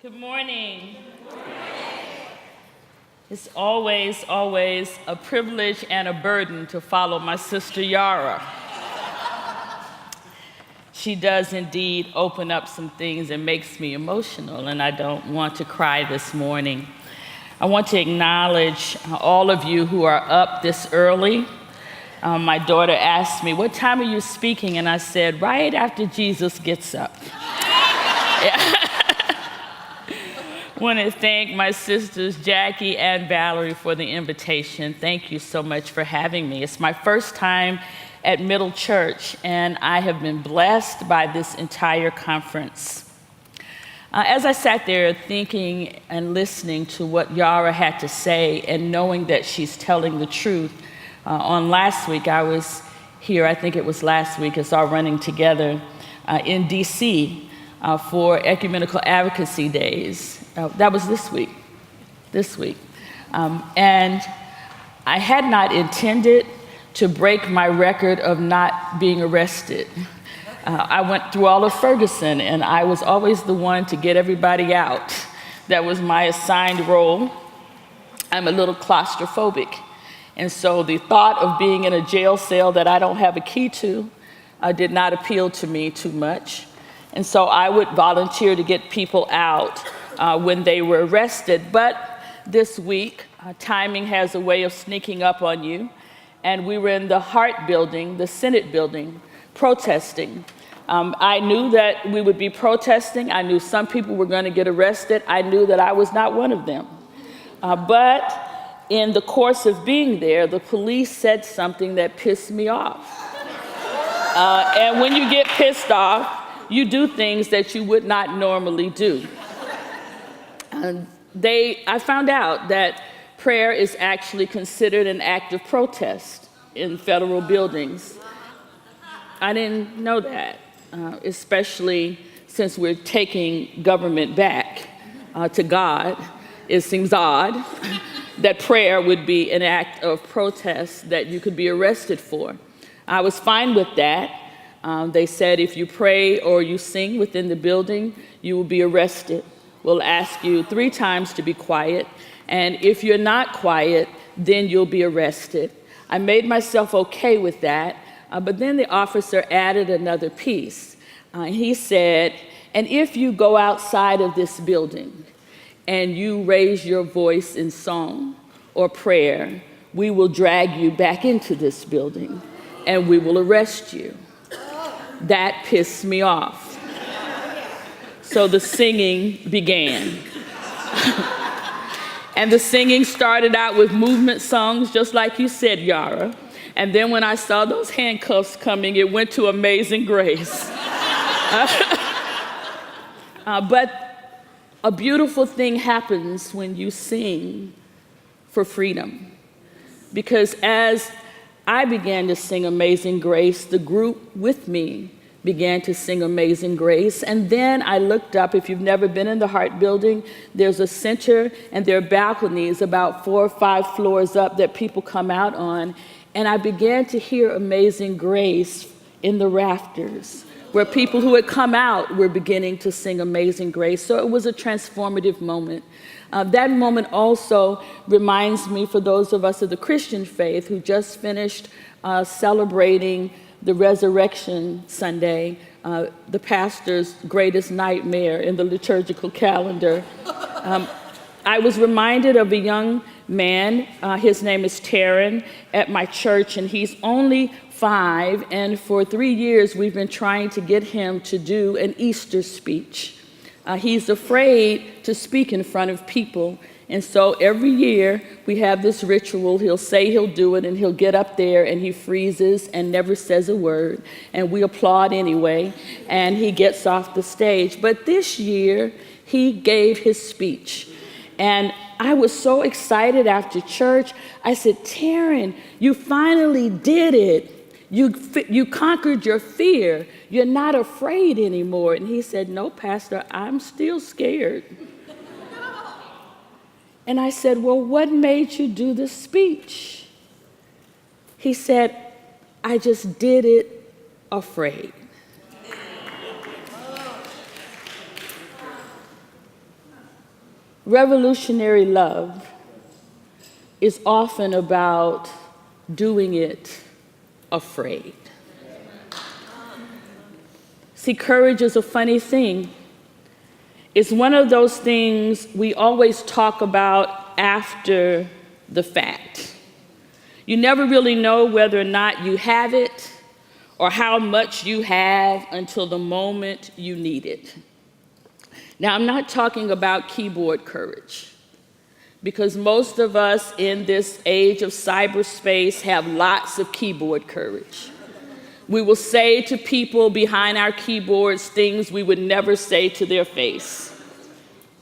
Good morning. It's always a privilege and a burden to follow my sister Yara. She does indeed open up some things and makes me emotional, and I don't want to cry this morning. I want to acknowledge all of you who are up this early. My daughter asked me, "What time are you speaking?" And I said, "Right after Jesus gets up." I want to thank my sisters Jackie and Valerie for the invitation. Thank you so much for having me. It's my first time at Middle Church, and I have been blessed by this entire conference. As I sat there thinking and listening to what Yara had to say and knowing that she's telling the truth, on last week I was here, I think it was last week, it's all running together, in DC for Ecumenical Advocacy Days. That was this week. And I had not intended to break my record of not being arrested. I went through all of Ferguson, and I was always the one to get everybody out. That was my assigned role. I'm a little claustrophobic, and so the thought of being in a jail cell that I don't have a key to did not appeal to me too much. And so I would volunteer to get people out when they were arrested. But this week, timing has a way of sneaking up on you. And we were in the Hart building, the Senate building, protesting. I knew that we would be protesting. I knew some people were going to get arrested. I knew that I was not one of them. But in the course of being there, the police said something that pissed me off. And when you get pissed off, you do things that you would not normally do. I found out that prayer is actually considered an act of protest in federal buildings. I didn't know that, especially since we're taking government back to God. It seems odd that prayer would be an act of protest that you could be arrested for. I was fine with that. They said if you pray or you sing within the building, you will be arrested. We'll ask you 3 times to be quiet, and if you're not quiet, then you'll be arrested. I made myself okay with that, but then the officer added another piece. He said, and if you go outside of this building and you raise your voice in song or prayer, we will drag you back into this building and we will arrest you. That pissed me off. So the singing began. And the singing started out with movement songs, just like you said, Yara. And then when I saw those handcuffs coming, it went to Amazing Grace. But a beautiful thing happens when you sing for freedom. Because as I began to sing Amazing Grace, the group with me began to sing Amazing Grace. And then I looked up. If you've never been in the Hart building, there's a center and there are balconies about 4 or 5 floors up that people come out on. And I began to hear Amazing Grace in the rafters, where people who had come out were beginning to sing Amazing Grace. So it was a transformative moment. That moment also reminds me, for those of us of the Christian faith who just finished celebrating the Resurrection Sunday, the pastor's greatest nightmare in the liturgical calendar. I was reminded of a young man, his name is Taryn, at my church, and he's only 5, and for 3 years we've been trying to get him to do an Easter speech. He's afraid to speak in front of people, and so every year we have this ritual. He'll say he'll do it, and he'll get up there and he freezes and never says a word, and we applaud anyway, and he gets off the stage. But this year he gave his speech, and I was so excited after church. I said, Taryn, you finally did it. You conquered your fear. You're not afraid anymore. And he said, no, Pastor, I'm still scared. And I said, well, what made you do the speech? He said, I just did it afraid. Revolutionary love is often about doing it afraid. See, courage is a funny thing. It's one of those things we always talk about after the fact. You never really know whether or not you have it or how much you have until the moment you need it. Now, I'm not talking about keyboard courage, because most of us in this age of cyberspace have lots of keyboard courage. We will say to people behind our keyboards things we would never say to their face.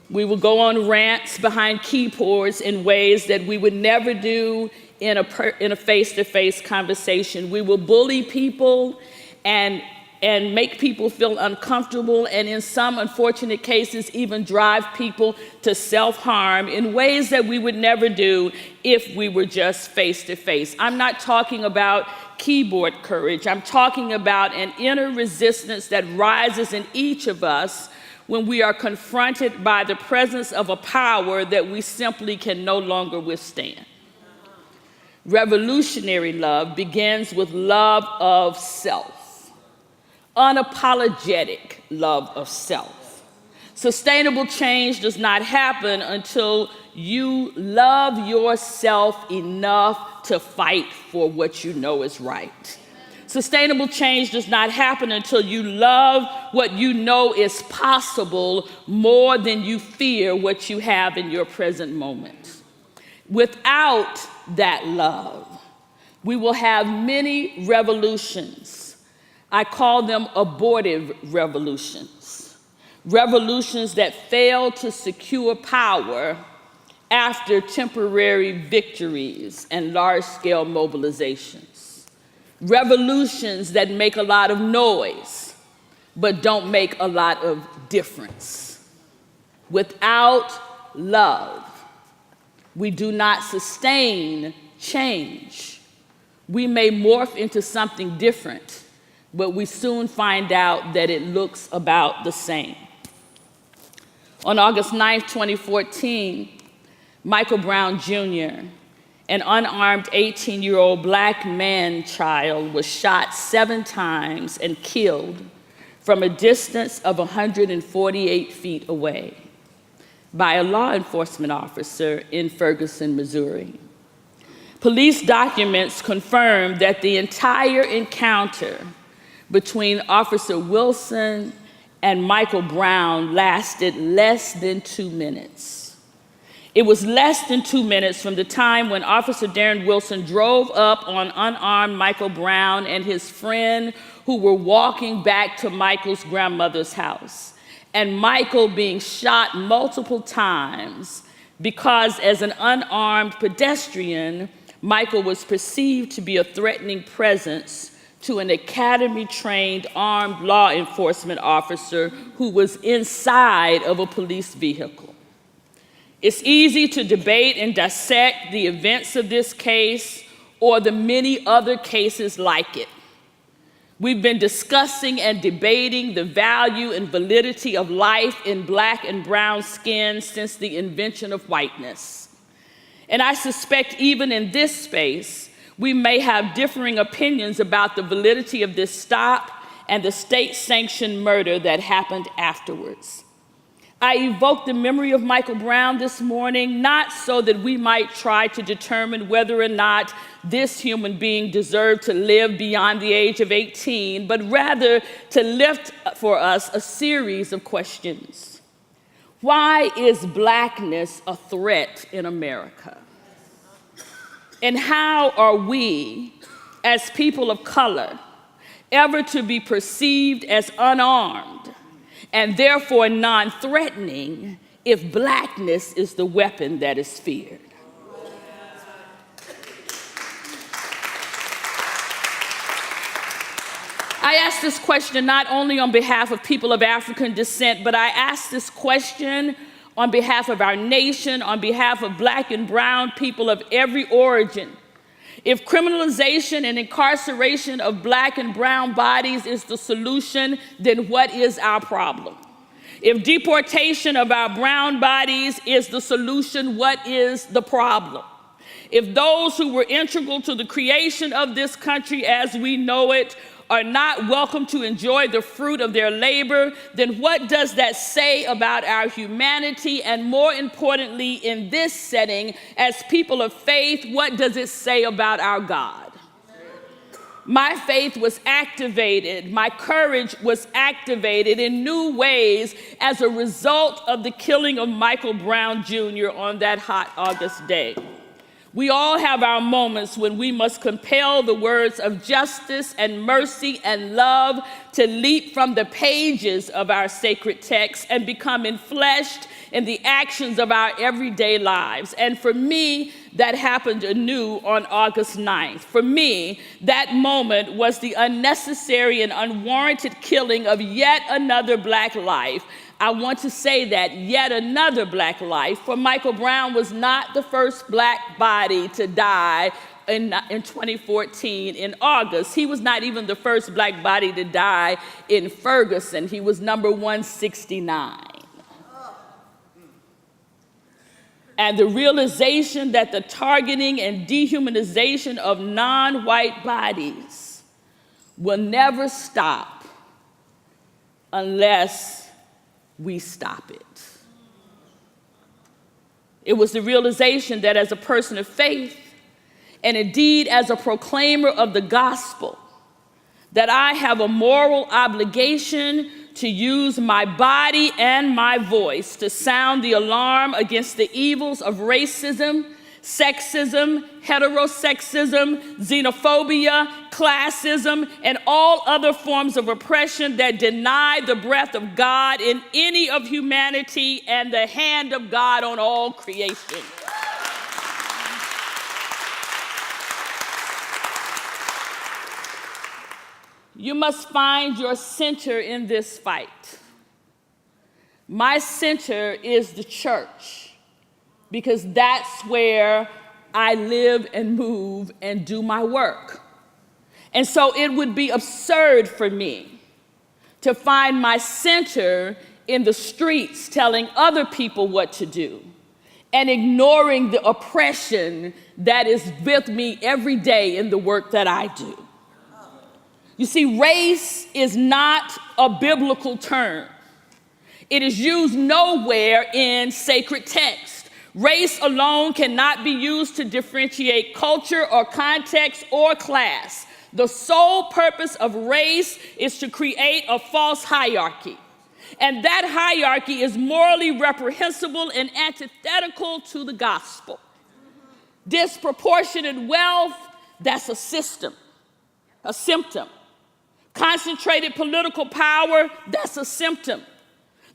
We will go on rants behind keyboards in ways that we would never do in a face-to-face conversation. We will bully people and make people feel uncomfortable, and in some unfortunate cases, even drive people to self-harm in ways that we would never do if we were just face-to-face. I'm not talking about keyboard courage. I'm talking about an inner resistance that rises in each of us when we are confronted by the presence of a power that we simply can no longer withstand. Revolutionary love begins with love of self, unapologetic love of self. Sustainable change does not happen until you love yourself enough to fight for what you know is right. Sustainable change does not happen until you love what you know is possible more than you fear what you have in your present moment. Without that love, we will have many revolutions. I call them abortive revolutions. Revolutions that fail to secure power after temporary victories and large-scale mobilizations. Revolutions that make a lot of noise, but don't make a lot of difference. Without love, we do not sustain change. We may morph into something different, but we soon find out that it looks about the same. On August 9th, 2014, Michael Brown Jr., an unarmed 18-year-old black man child, was shot 7 times and killed from a distance of 148 feet away by a law enforcement officer in Ferguson, Missouri. Police documents confirm that the entire encounter between Officer Wilson and Michael Brown lasted less than 2 minutes. It was less than 2 minutes from the time when Officer Darren Wilson drove up on unarmed Michael Brown and his friend who were walking back to Michael's grandmother's house, and Michael being shot multiple times because, as an unarmed pedestrian, Michael was perceived to be a threatening presence to an academy-trained armed law enforcement officer who was inside of a police vehicle. It's easy to debate and dissect the events of this case or the many other cases like it. We've been discussing and debating the value and validity of life in black and brown skin since the invention of whiteness. And I suspect even in this space, we may have differing opinions about the validity of this stop and the state-sanctioned murder that happened afterwards. I evoke the memory of Michael Brown this morning, not so that we might try to determine whether or not this human being deserved to live beyond the age of 18, but rather to lift for us a series of questions. Why is blackness a threat in America? And how are we, as people of color, ever to be perceived as unarmed and therefore non-threatening if blackness is the weapon that is feared? I ask this question not only on behalf of people of African descent, but I ask this question on behalf of our nation, on behalf of black and brown people of every origin. If criminalization and incarceration of black and brown bodies is the solution, then what is our problem? If deportation of our brown bodies is the solution, what is the problem? If those who were integral to the creation of this country as we know it are not welcome to enjoy the fruit of their labor, then what does that say about our humanity? And more importantly, in this setting, as people of faith, what does it say about our God? My faith was activated, my courage was activated in new ways as a result of the killing of Michael Brown Jr. on that hot August day. We all have our moments when we must compel the words of justice and mercy and love to leap from the pages of our sacred text and become enfleshed in the actions of our everyday lives. And for me, that happened anew on August 9th. For me, that moment was the unnecessary and unwarranted killing of yet another Black life. I want to say that, yet another Black life, for Michael Brown was not the first Black body to die in 2014 in August. He was not even the first Black body to die in Ferguson. He was number 169. And the realization that the targeting and dehumanization of non-white bodies will never stop unless we stop it. It was the realization that as a person of faith, and indeed as a proclaimer of the gospel, that I have a moral obligation to use my body and my voice to sound the alarm against the evils of racism, sexism, heterosexism, xenophobia, classism, and all other forms of oppression that deny the breath of God in any of humanity and the hand of God on all creation. You must find your center in this fight. My center is the church, because that's where I live and move and do my work. And so it would be absurd for me to find my center in the streets telling other people what to do and ignoring the oppression that is with me every day in the work that I do. You see, race is not a biblical term. It is used nowhere in sacred text. Race alone cannot be used to differentiate culture or context or class. The sole purpose of race is to create a false hierarchy. And that hierarchy is morally reprehensible and antithetical to the gospel. Disproportionate wealth, that's a system, a symptom. Concentrated political power, that's a symptom.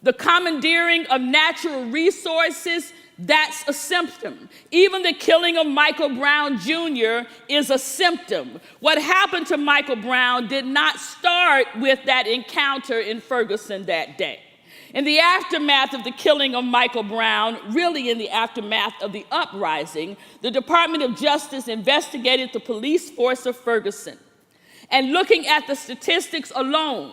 The commandeering of natural resources, that's a symptom. Even the killing of Michael Brown Jr. is a symptom. What happened to Michael Brown did not start with that encounter in Ferguson that day. In the aftermath of the killing of Michael Brown, really in the aftermath of the uprising, the Department of Justice investigated the police force of Ferguson. And looking at the statistics alone,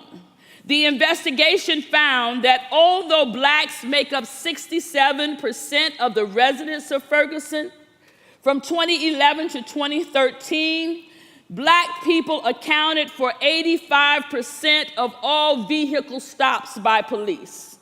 the investigation found that although Blacks make up 67% of the residents of Ferguson, from 2011 to 2013, Black people accounted for 85% of all vehicle stops by police,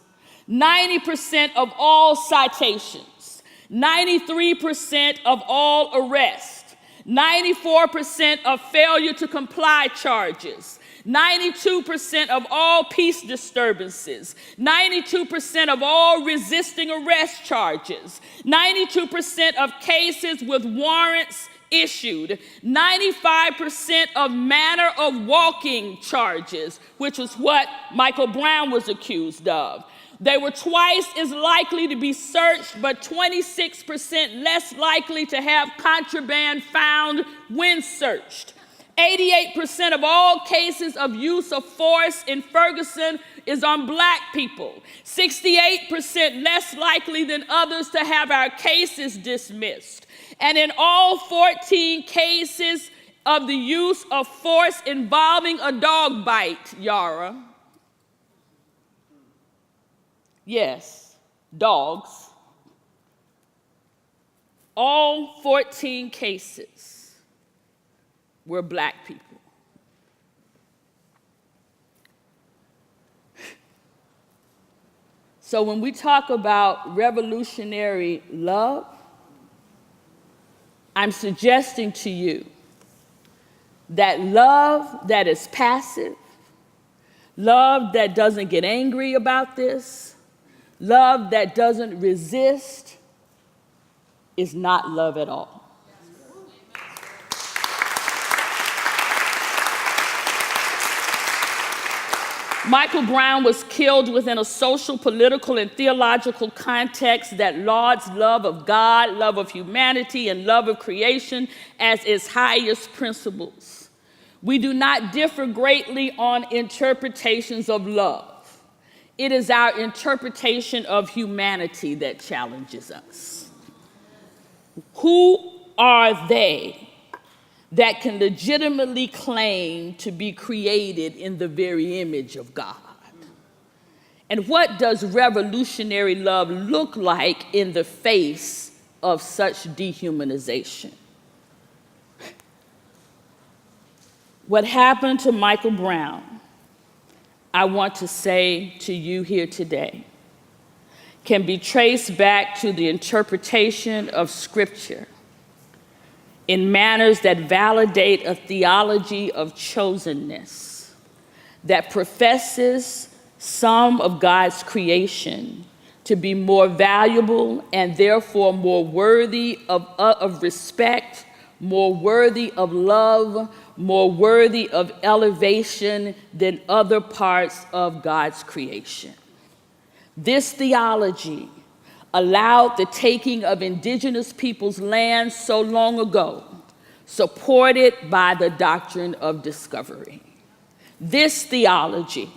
90% of all citations, 93% of all arrests, 94% of failure to comply charges, 92% of all peace disturbances, 92% of all resisting arrest charges, 92% of cases with warrants issued, 95% of manner of walking charges, which is what Michael Brown was accused of. They were twice as likely to be searched, but 26% less likely to have contraband found when searched. 88% of all cases of use of force in Ferguson is on Black people. 68% less likely than others to have our cases dismissed. And in all 14 cases of the use of force involving a dog bite, Yara, Yes, dogs. All 14 cases were black people. So when we talk about revolutionary love, I'm suggesting to you that love that is passive, love that doesn't get angry about this, love that doesn't resist, is not love at all. Michael Brown was killed within a social, political, and theological context that lauds love of God, love of humanity, and love of creation as its highest principles. We do not differ greatly on interpretations of love. It is our interpretation of humanity that challenges us. Who are they that can legitimately claim to be created in the very image of God? And what does revolutionary love look like in the face of such dehumanization? What happened to Michael Brown, I want to say to you here today, can be traced back to the interpretation of Scripture in manners that validate a theology of chosenness that professes some of God's creation to be more valuable and therefore more worthy of respect, more worthy of love, more worthy of elevation than other parts of God's creation. This theology allowed the taking of indigenous peoples' lands so long ago, supported by the doctrine of discovery. This theology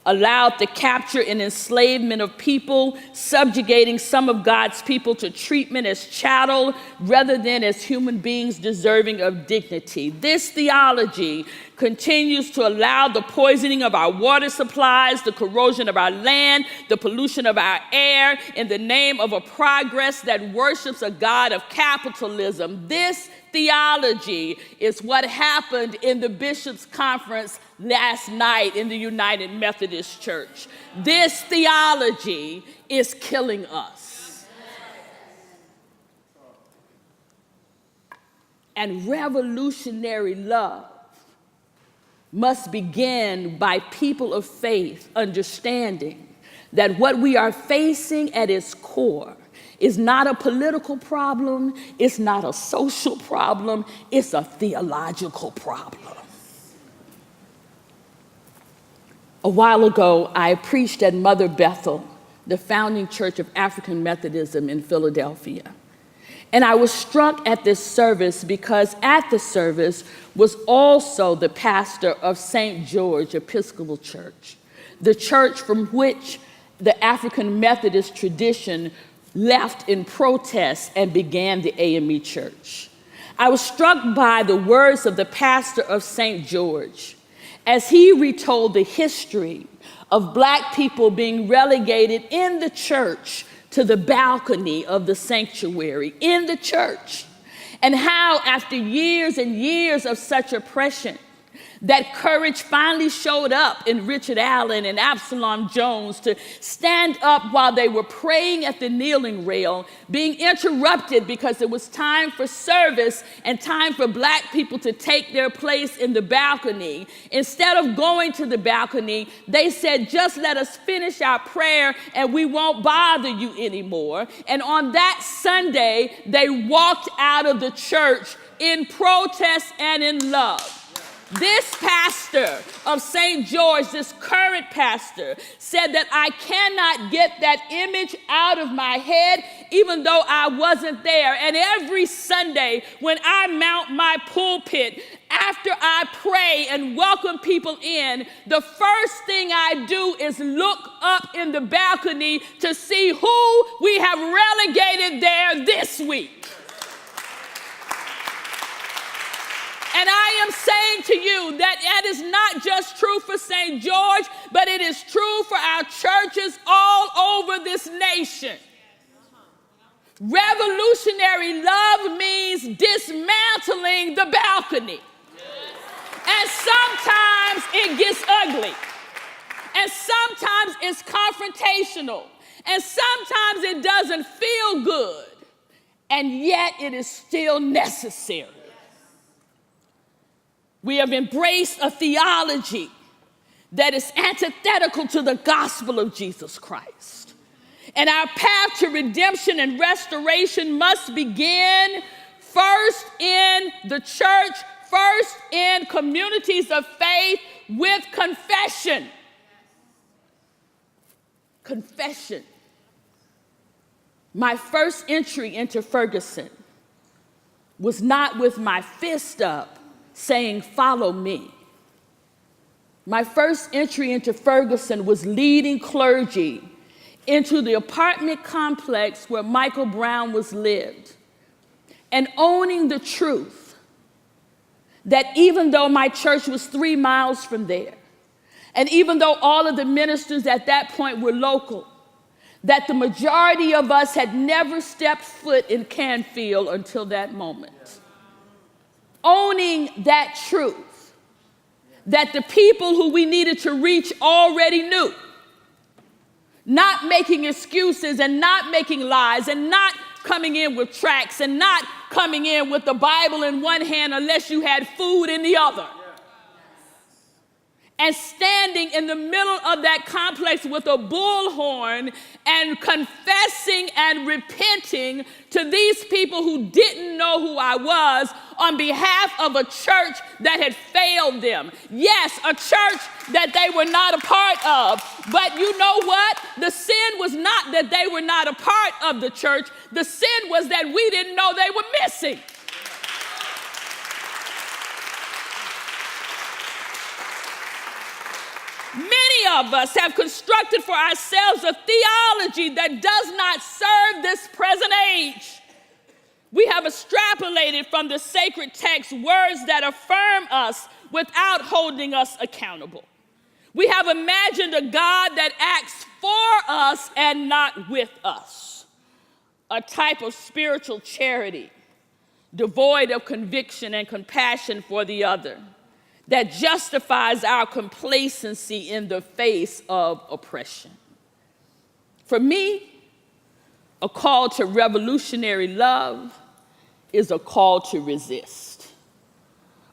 allowed the capture and enslavement of people, subjugating some of God's people to treatment as chattel rather than as human beings deserving of dignity. This theology continues to allow the poisoning of our water supplies, the corrosion of our land, the pollution of our air in the name of a progress that worships a God of capitalism. This theology is what happened in the bishops' conference last night in the United Methodist Church. This theology is killing us. And revolutionary love must begin by people of faith understanding that what we are facing at its core is not a political problem, it's not a social problem, it's a theological problem. A while ago, I preached at Mother Bethel, the founding church of African Methodism in Philadelphia. And I was struck at this service because at the service was also the pastor of St. George Episcopal Church, the church from which the African Methodist tradition left in protest and began the AME Church. I was struck by the words of the pastor of St. George as he retold the history of black people being relegated in the church to the balcony of the sanctuary in the church, and how after years and years of such oppression, that courage finally showed up in Richard Allen and Absalom Jones to stand up while they were praying at the kneeling rail, being interrupted because it was time for service and time for black people to take their place in the balcony. Instead of going to the balcony, they said, just let us finish our prayer and we won't bother you anymore. And on that Sunday, they walked out of the church in protest and in love. This pastor of St. George, this current pastor, said that I cannot get that image out of my head, even though I wasn't there. And every Sunday when I mount my pulpit, after I pray and welcome people in, the first thing I do is look up in the balcony to see who we have relegated there this week. And I am saying to you that that is not just true for St. George, but it is true for our churches all over this nation. Revolutionary love means dismantling the balcony. And sometimes it gets ugly. And sometimes it's confrontational. And sometimes it doesn't feel good. And yet it is still necessary. We have embraced a theology that is antithetical to the gospel of Jesus Christ. And our path to redemption and restoration must begin first in the church, first in communities of faith with confession. Confession. My first entry into Ferguson was not with my fist up saying, "Follow me." My first entry into Ferguson was leading clergy into the apartment complex where Michael Brown was lived and owning the truth that even though my church was 3 miles from there, and even though all of the ministers at that point were local, that the majority of us had never stepped foot in Canfield until that moment. Owning that truth, that the people who we needed to reach already knew. Not making excuses and not making lies and not coming in with tracts and not coming in with the Bible in one hand unless you had food in the other. And standing in the middle of that complex with a bullhorn and confessing and repenting to these people who didn't know who I was on behalf of a church that had failed them. Yes, a church that they were not a part of. But you know what? The sin was not that they were not a part of the church. The sin was that we didn't know they were missing. Many of us have constructed for ourselves a theology that does not serve this present age. We have extrapolated from the sacred text words that affirm us without holding us accountable. We have imagined a God that acts for us and not with us, a type of spiritual charity devoid of conviction and compassion for the other, that justifies our complacency in the face of oppression. For me, a call to revolutionary love is a call to resist.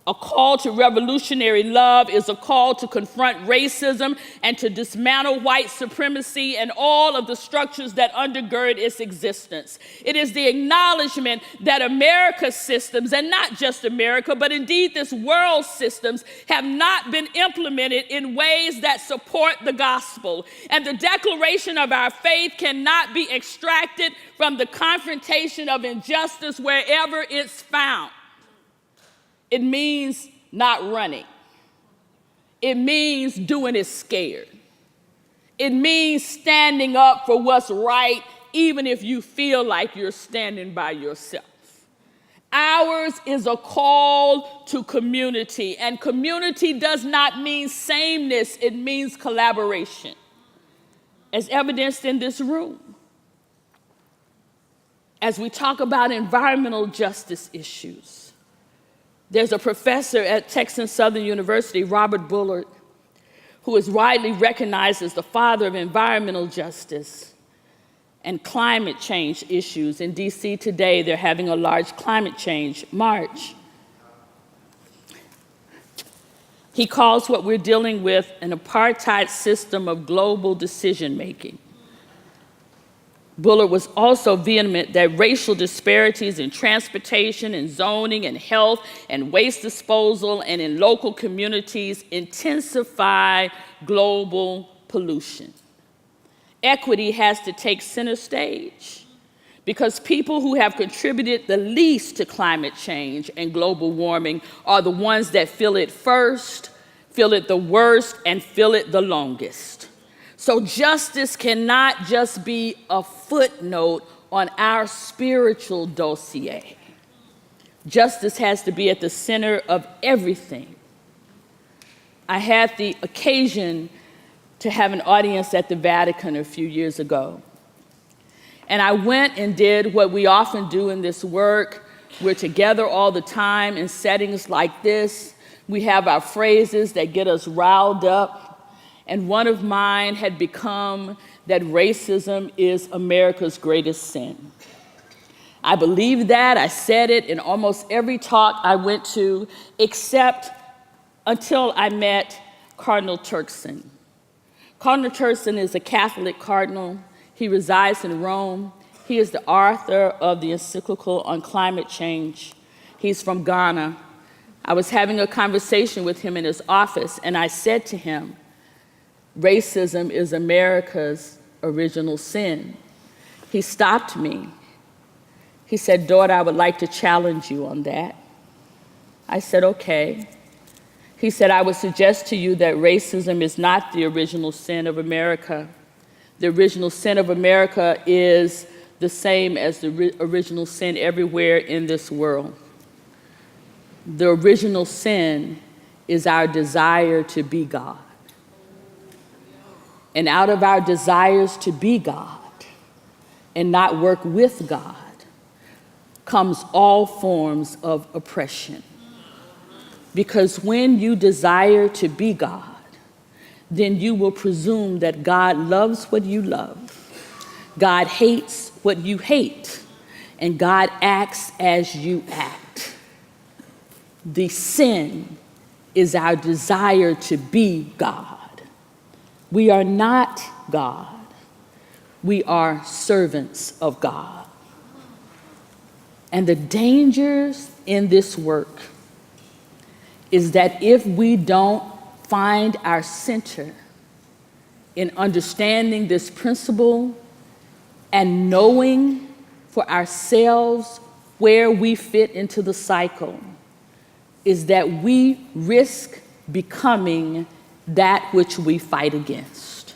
A call to revolutionary love is a call to confront racism and to dismantle white supremacy and all of the structures that undergird its existence. It is the acknowledgement that America's systems, and not just America, but indeed this world's systems, have not been implemented in ways that support the gospel. And the declaration of our faith cannot be extracted from the confrontation of injustice wherever it's found. It means not running. It means doing it scared. It means standing up for what's right, even if you feel like you're standing by yourself. Ours is a call to community, and community does not mean sameness, it means collaboration, as evidenced in this room. As we talk about environmental justice issues, there's a professor at Texas Southern University, Robert Bullard, who is widely recognized as the father of environmental justice and climate change issues. In DC today, they're having a large climate change march. He calls what we're dealing with an apartheid system of global decision-making. Bullard was also vehement that racial disparities in transportation and zoning and health and waste disposal and in local communities intensify global pollution. Equity has to take center stage because people who have contributed the least to climate change and global warming are the ones that feel it first, feel it the worst, and feel it the longest. So justice cannot just be a footnote on our spiritual dossier. Justice has to be at the center of everything. I had the occasion to have an audience at the Vatican a few years ago. And I went and did what we often do in this work. We're together all the time in settings like this. We have our phrases that get us riled up. And one of mine had become that racism is America's greatest sin. I believed that. I said it in almost every talk I went to, except until I met Cardinal Turkson. Cardinal Turkson is a Catholic cardinal. He resides in Rome. He is the author of the encyclical on climate change. He's from Ghana. I was having a conversation with him in his office, and I said to him, racism is America's original sin. He stopped me. He said, daughter, I would like to challenge you on that. I said, okay. He said, I would suggest to you that racism is not the original sin of America. The original sin of America is the same as the original sin everywhere in this world. The original sin is our desire to be God. And out of our desires to be God and not work with God comes all forms of oppression. Because when you desire to be God, then you will presume that God loves what you love, God hates what you hate, and God acts as you act. The sin is our desire to be God. We are not God. We are servants of God. And the dangers in this work is that if we don't find our center in understanding this principle and knowing for ourselves where we fit into the cycle, is that we risk becoming that which we fight against.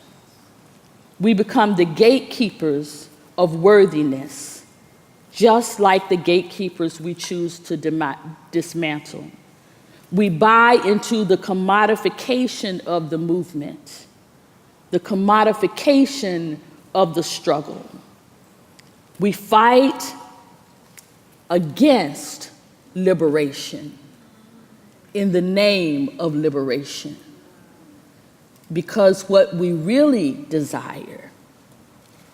We become the gatekeepers of worthiness, just like the gatekeepers we choose to dismantle. We buy into the commodification of the movement, the commodification of the struggle. We fight against liberation in the name of liberation, because what we really desire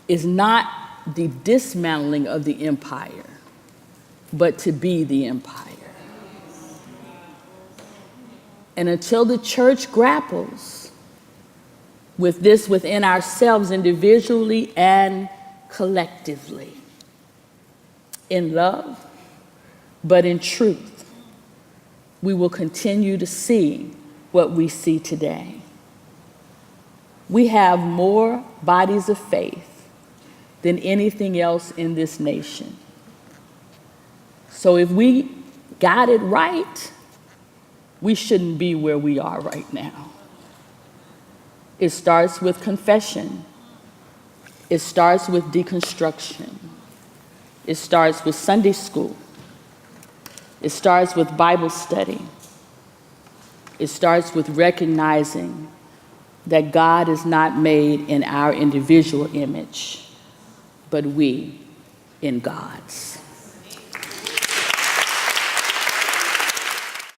is not the dismantling of the empire, but to be the empire. And until the church grapples with this within ourselves individually and collectively, in love, but in truth, we will continue to see what we see today. We have more bodies of faith than anything else in this nation. So if we got it right, we shouldn't be where we are right now. It starts with confession. It starts with deconstruction. It starts with Sunday school. It starts with Bible study. It starts with recognizing that God is not made in our individual image, but we in God's.